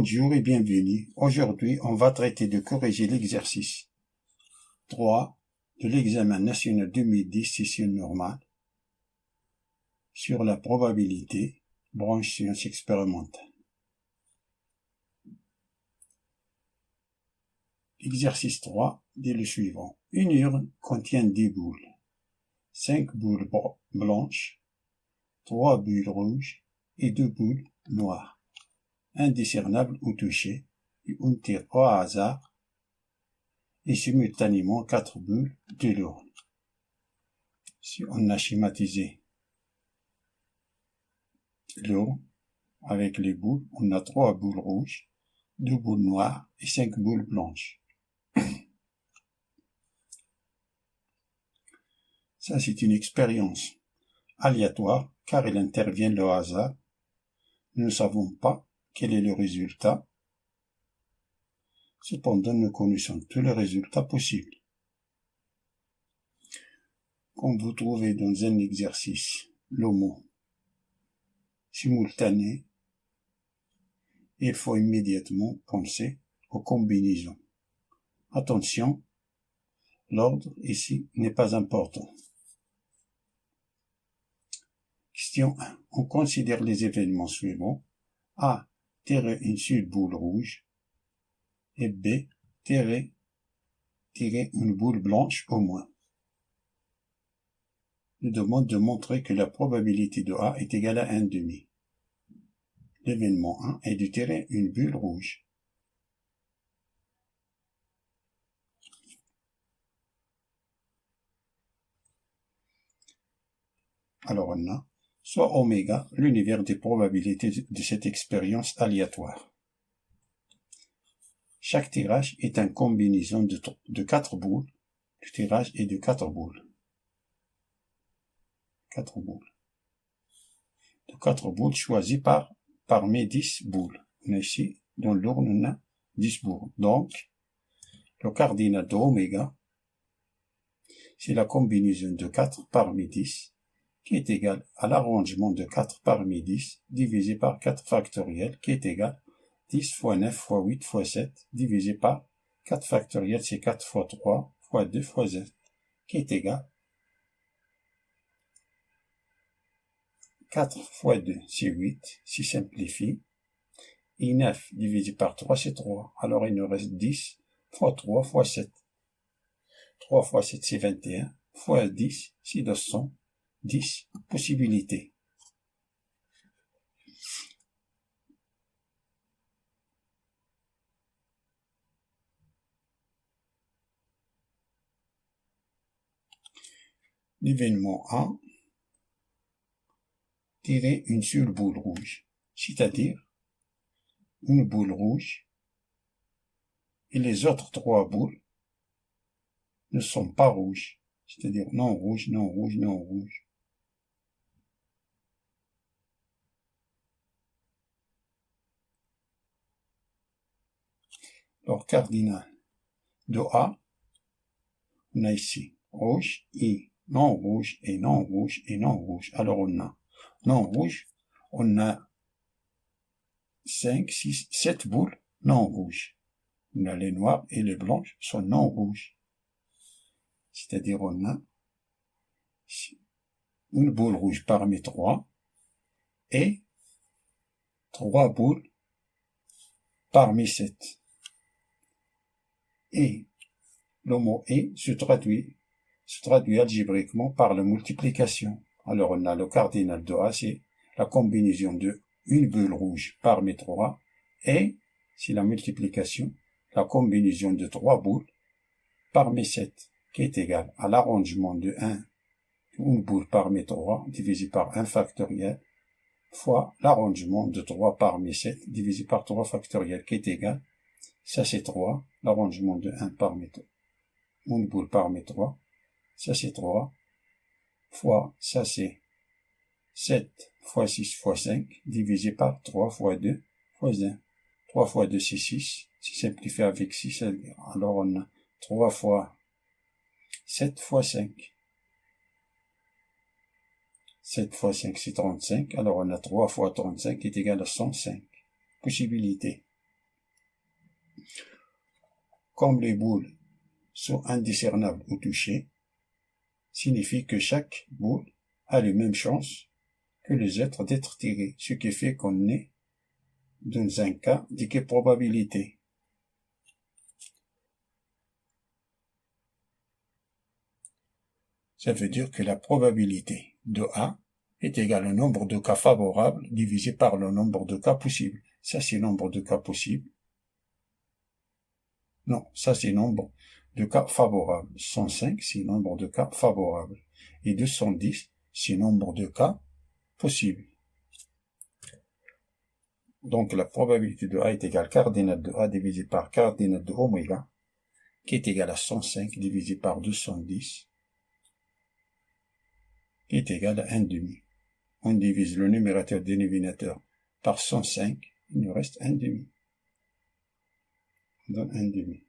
Bonjour et bienvenue. Aujourd'hui, on va traiter de corriger l'exercice 3 de l'examen national 2010 session normale sur la probabilité, branche sciences expérimentales. Exercice 3 dit le suivant. Une urne contient 10 boules, 5 boules blanches, 3 boules rouges et 2 boules noires, indiscernables ou touchées, et on tire au hasard et simultanément 4 boules de l'urne. Si on a schématisé l'urne avec les boules, on a 3 boules rouges, 2 boules noires et 5 boules blanches. Ça, c'est une expérience aléatoire car il intervient le hasard. Nous ne savons pas quel est le résultat. Cependant, nous connaissons tous les résultats possibles. Quand vous trouvez dans un exercice le mot simultané, il faut immédiatement penser aux combinaisons. Attention, l'ordre ici n'est pas important. Question 1. On considère les événements suivants. A. Tirer une seule boule rouge. Et B. Tirer une boule blanche au moins. Nous demande de montrer que la probabilité de A est égale à 1/2. L'événement 1 est de tirer une boule rouge. Alors on a soit oméga, l'univers des probabilités de cette expérience aléatoire. Chaque tirage est une combinaison de 4 boules. Le tirage est de 4 boules. 4 boules. De 4 boules choisies parmi 10 boules. On a ici, dans l'urne, on a 10 boules. Donc, le cardinal de oméga, c'est la combinaison de 4 parmi 10, qui est égal à l'arrangement de 4 parmi 10, divisé par 4 factoriel, qui est égal 10 fois 9 fois 8 fois 7, divisé par 4 factoriel, c'est 4 fois 3 fois 2 fois 7, qui est égal 4 fois 2, c'est 8, si simplifie, et 9 divisé par 3, c'est 3, alors il nous reste 10 fois 3 fois 7. 3 fois 7, c'est 21, fois 10, c'est 210 possibilités. L'événement 1, tirer une seule boule rouge, c'est-à-dire une boule rouge et les autres 3 boules ne sont pas rouges, c'est-à-dire non rouge, non rouge, non rouge. Alors, cardinal de A, on a ici rouge et non rouge et non rouge et non rouge. Alors, on a non rouge, on a 5, 6, 7 boules non rouges. On a les noirs et les blanches sont non rouges. C'est-à-dire, on a une boule rouge parmi 3 et 3 boules parmi 7. Et le mot et se traduit algébriquement par la multiplication. Alors on a le cardinal de A, c'est la combinaison de une boule rouge parmi 3 et c'est la multiplication, la combinaison de 3 boules parmi 7 qui est égale à l'arrangement de 1, une boule parmi 3 divisé par 1 factoriel fois l'arrangement de 3 parmi 7 divisé par 3 factoriel qui est égal, ça c'est 3, l'arrangement de 1 parmi 3, une boule parmi 3, ça c'est 3, fois, ça c'est 7 fois 6 fois 5, divisé par 3 fois 2 fois 1. 3 fois 2 c'est 6, c'est simplifié avec 6, alors on a 3 fois 7 fois 5. 7 fois 5 c'est 35, alors on a 3 fois 35 qui est égal à 105 possibilités. Comme les boules sont indiscernables au toucher, signifie que chaque boule a les mêmes chances que les autres d'être tirées, ce qui fait qu'on est dans un cas d'équiprobabilité. Ça veut dire que la probabilité de A est égale au nombre de cas favorables divisé par le nombre de cas possibles. Ça, c'est le nombre de cas possibles. Non, ça, c'est le nombre de cas favorables. 105, c'est le nombre de cas favorables. Et 210, c'est le nombre de cas possibles. Donc, la probabilité de A est égale cardinal de A divisé par cardinal de oméga, qui est égal à 105 divisé par 210, qui est égal à 1 demi. On divise le numérateur et le dénominateur par 105, il nous reste 1 demi. On donne 1 demi.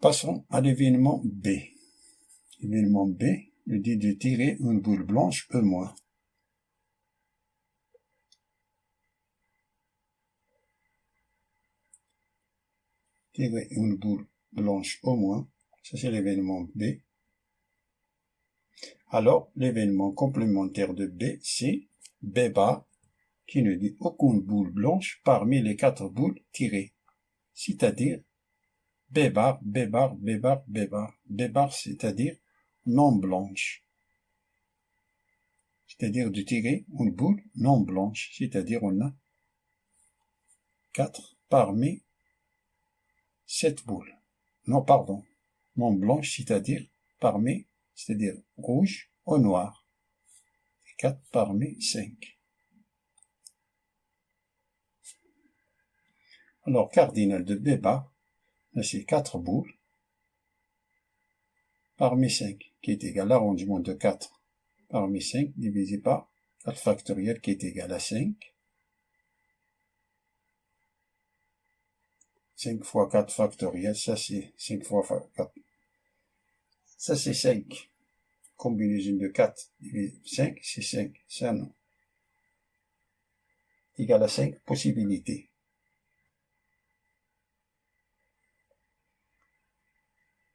Passons à l'événement B. L'événement B nous dit de tirer une boule blanche E-. Tirer une boule blanche E-, ça c'est l'événement B. Alors, l'événement complémentaire de B, c'est B bar, qui ne dit aucune boule blanche parmi les 4 boules tirées. C'est-à-dire B bar, B bar, B bar, B bar. B bar, c'est-à-dire non blanche. C'est-à-dire de tirer une boule non blanche. C'est-à-dire on a 4 parmi 7 boules. Non, pardon. Non blanche, c'est-à-dire parmi, c'est-à-dire rouge au noir. 4 parmi 5. Alors, cardinal de B bar, c'est 4 boules parmi 5, qui est égal à l'arrondissement de 4 parmi 5 divisé par 4 factoriel, qui est égal à 5. 5 fois 4 factoriel, ça c'est 5 fois 4. Ça c'est 5. Combinaison de 4 divisé 5, c'est 5. Ça non. Égal à 5 possibilités.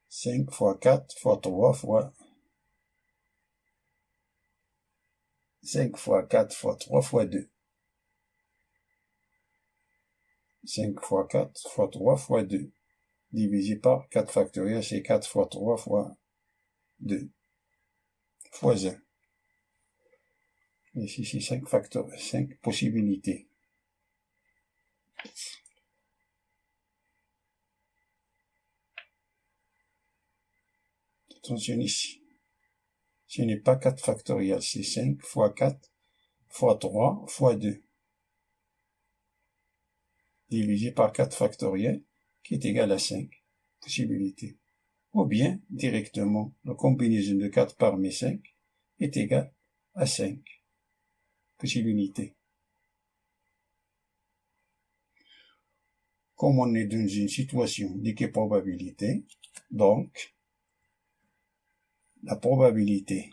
5 fois 4 fois 3 fois 5 fois 4 fois 3 fois 2. 5 fois 4 fois 3 fois 2. Divisé par 4 factoriel, c'est 4 fois 3 fois 2. Fois 1. Ici, c'est 5 factoriel, 5 possibilités. Attention ici. Ce n'est pas 4 factoriel, c'est 5 fois 4 fois 3 fois 2. Divisé par 4 factoriel, qui est égal à 5 possibilités. Ou bien, directement, la combinaison de 4 parmi 5 est égale à 5 possibilités. Comme on est dans une situation d'équiprobabilité, donc, la probabilité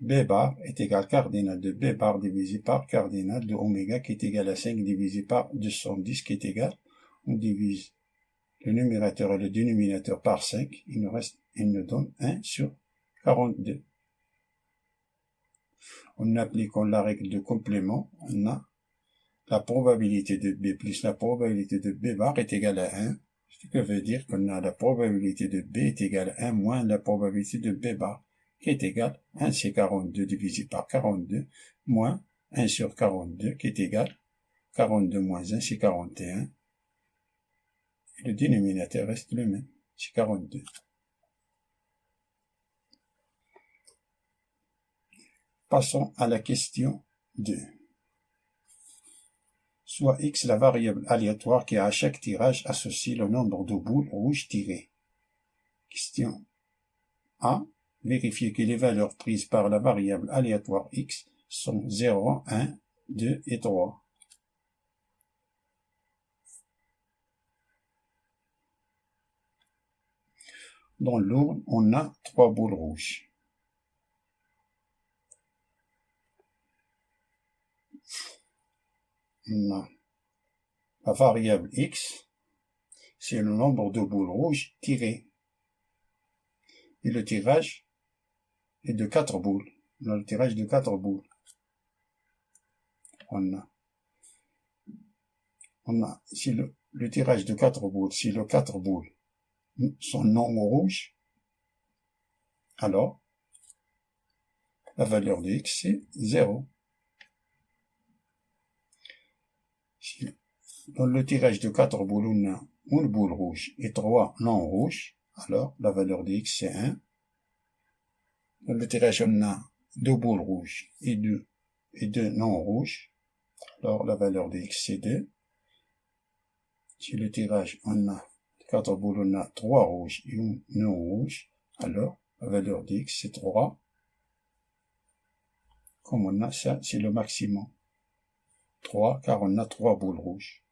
B bar est égale cardinal de B bar divisé par cardinal de oméga, qui est égal à 5 divisé par 210, qui est égal, on divise le numérateur et le dénominateur par 5, il nous donne 1 sur 42. En appliquant la règle de complément, on a la probabilité de B plus la probabilité de B bar est égale à 1, ce qui veut dire qu'on a la probabilité de B est égale à 1 moins la probabilité de B bar, qui est égale à 1 c'est 42 divisé par 42, moins 1 sur 42, qui est égal 42 moins 1 c'est 41, et le dénominateur reste le même, c'est 42. Passons à la question 2. Soit x la variable aléatoire qui à chaque tirage associe le nombre de boules rouges tirées. Question A. Vérifier que les valeurs prises par la variable aléatoire x sont 0, 1, 2 et 3. Dans l'urne, on a 3 boules rouges. On a La variable x, c'est le nombre de boules rouges tirées. Et le tirage est de 4 boules. On a le tirage de 4 boules. Si le tirage de 4 boules, si les 4 boules sont non rouges, alors la valeur de x c'est 0. Si dans le tirage de 4 boules, on a une boule rouge et 3 non rouges, alors la valeur de x c'est 1. Dans le tirage, on a 2 boules rouges et 2 non rouges, alors la valeur de x c'est 2. Si le tirage, on a 4 boules, on a 3 rouges et 1 non rouge, alors la valeur de x c'est 3. Comme on a ça, c'est le maximum. 3, car on a 3 boules rouges.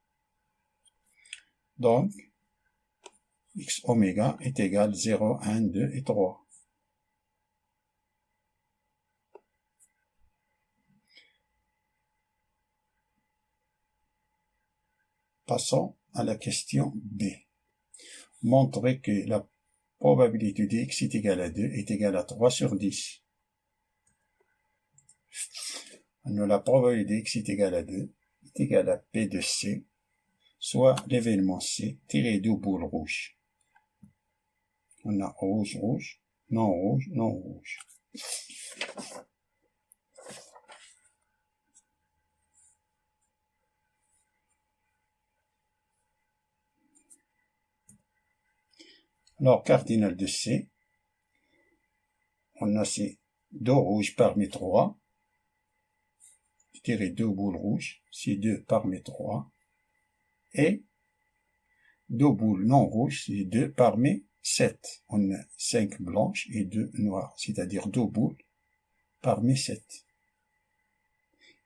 Donc, x oméga est égal à 0, 1, 2 et 3. Passons à la question B. Montrer que la probabilité de x est égale à 2 est égale à 3 sur 10. Alors, la probabilité de x est égale à 2 est égale à P de C, soit l'événement C tiré 2 boules rouges. On a rouge, rouge, non rouge, non rouge. Alors, cardinal de C, on a ces 2 rouges parmi 3. Tirer 2 boules rouges, c'est 2 parmi 3. Et 2 boules non rouges, c'est 2 parmi 7. On a 5 blanches et 2 noires, c'est-à-dire 2 boules parmi 7.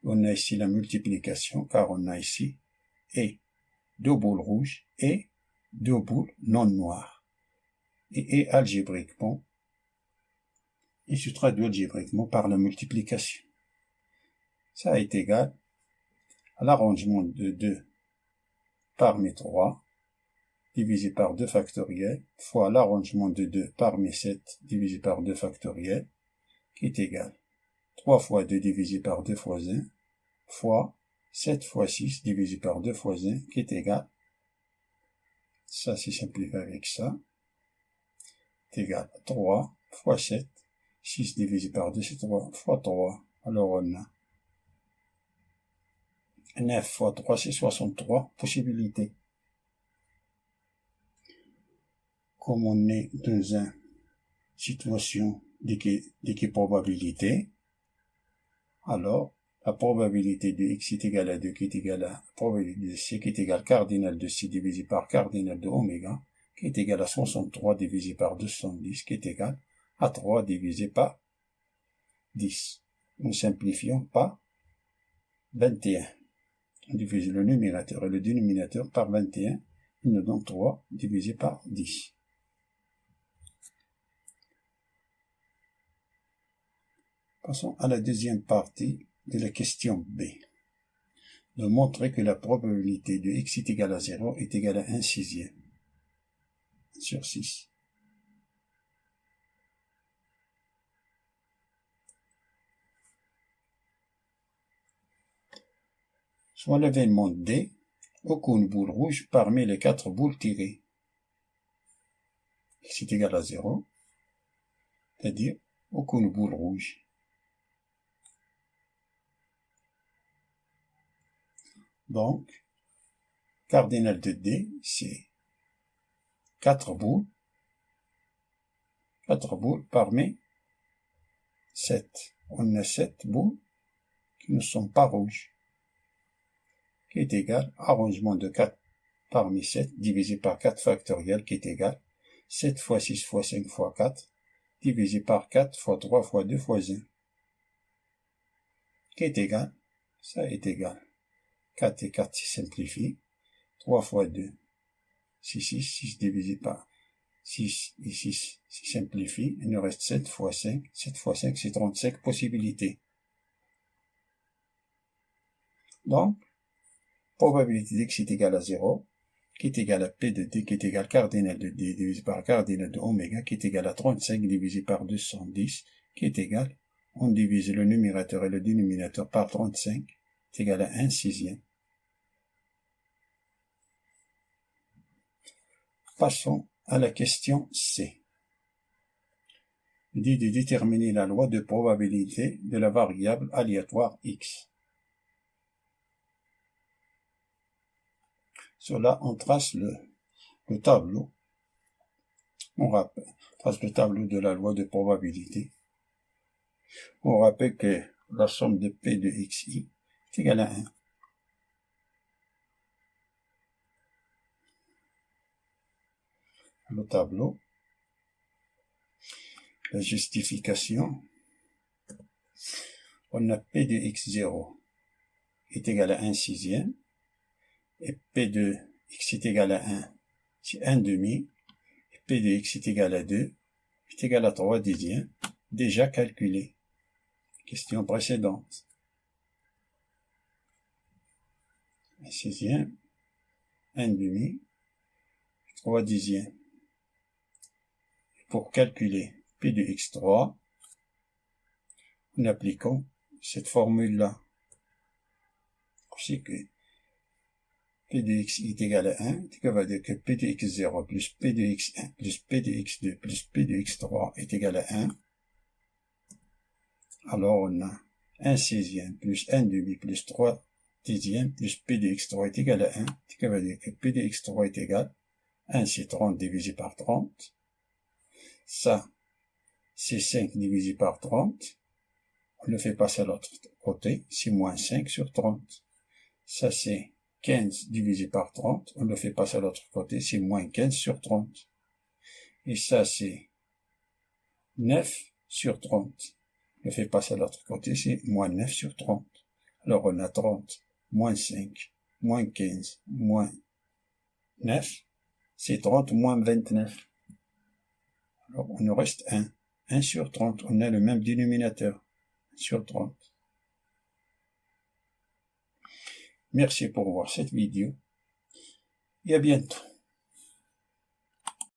On a ici la multiplication, car on a ici et 2 boules rouges et 2 boules non noires. Et algébriquement, il se traduit algébriquement par la multiplication. Ça est égal à l'arrangement de 2 parmi 3 divisé par 2 factoriel fois l'arrangement de 2 parmi 7 divisé par 2 factoriel qui est égal 3 fois 2 divisé par 2 fois 1 fois 7 fois 6 divisé par 2 fois 1 qui est égal, ça c'est simplifié avec ça, est égal à 3 fois 7, 6 divisé par 2 c'est 3 fois 3, alors on a 9 fois 3 c'est 63 possibilités. Comme on est dans une situation d'équiprobabilité, alors la probabilité de x est égale à 2 qui est égale à la probabilité de c qui est égale à cardinal de c divisé par cardinal de oméga qui est égal à 63 divisé par 210 qui est égal à 3 divisé par 10. Nous simplifions par 21. On divise le numérateur et le dénominateur par 21. Il nous donne 3 divisé par 10. Passons à la deuxième partie de la question B. De montrer que la probabilité de x est égale à 0 est égale à 1 sixième sur 6. Soit l'événement D, aucune boule rouge parmi les 4 boules tirées. X est égal à 0, c'est-à-dire aucune boule rouge. Donc, cardinal de D, c'est 4 boules parmi 7. On a 7 boules qui ne sont pas rouges, qui est égal à arrangement de 4 parmi 7 divisé par 4 factoriel qui est égal 7 fois 6 fois 5 fois 4 divisé par 4 fois 3 fois 2 fois 1 qui est égal, ça est égal 4 et 4 se simplifient, 3 fois 2 c'est 6, 6 divisé par 6 et 6 se simplifient, il nous reste 7 fois 5, 7 fois 5 c'est 35 possibilités. Donc, probabilité d'x est égale à 0, qui est égal à P de D, qui est égal à cardinal de D divisé par cardinal de oméga, qui est égal à 35 divisé par 210, qui est égal, on divise le numérateur et le dénominateur par 35, est égal à 1 sixième. Passons à la question C. Il dit de déterminer la loi de probabilité de la variable aléatoire x. Cela, on trace le tableau. On trace le tableau de la loi de probabilité. On rappelle que la somme de P de xi est égale à 1. Le tableau. La justification. On a P de x0 est égal à 1 sixième. Et P de x est égal à 1, c'est 1 demi. Et P de x est égal à 2, est égal à 3 dixièmes, déjà calculé. Question précédente. 1 sixième, 1 demi, 3 dixièmes. Pour calculer P de x3, en appliquant cette formule-là. C'est que P de x est égal à 1, ce qui va dire que P de x0 plus P de x1 plus P de x2 plus P de x3 est égal à 1. Alors on a 1 sixième plus 1 demi plus 3 dixièmes plus P de x3 est égal à 1, ce qui va dire que P de x3 est égal à 1, c'est 30 divisé par 30. Ça, c'est 5 divisé par 30. On le fait passer à l'autre côté, c'est moins 5 sur 30. Ça, c'est 15 divisé par 30, on le fait passer à l'autre côté, c'est moins 15 sur 30. Et ça, c'est 9 sur 30. On le fait passer à l'autre côté, c'est moins 9 sur 30. Alors, on a 30, moins 5, moins 15, moins 9, c'est 30 moins 29. Alors, on nous reste 1. 1 sur 30, on a le même dénominateur, 1 sur 30. Merci pour voir cette vidéo et à bientôt.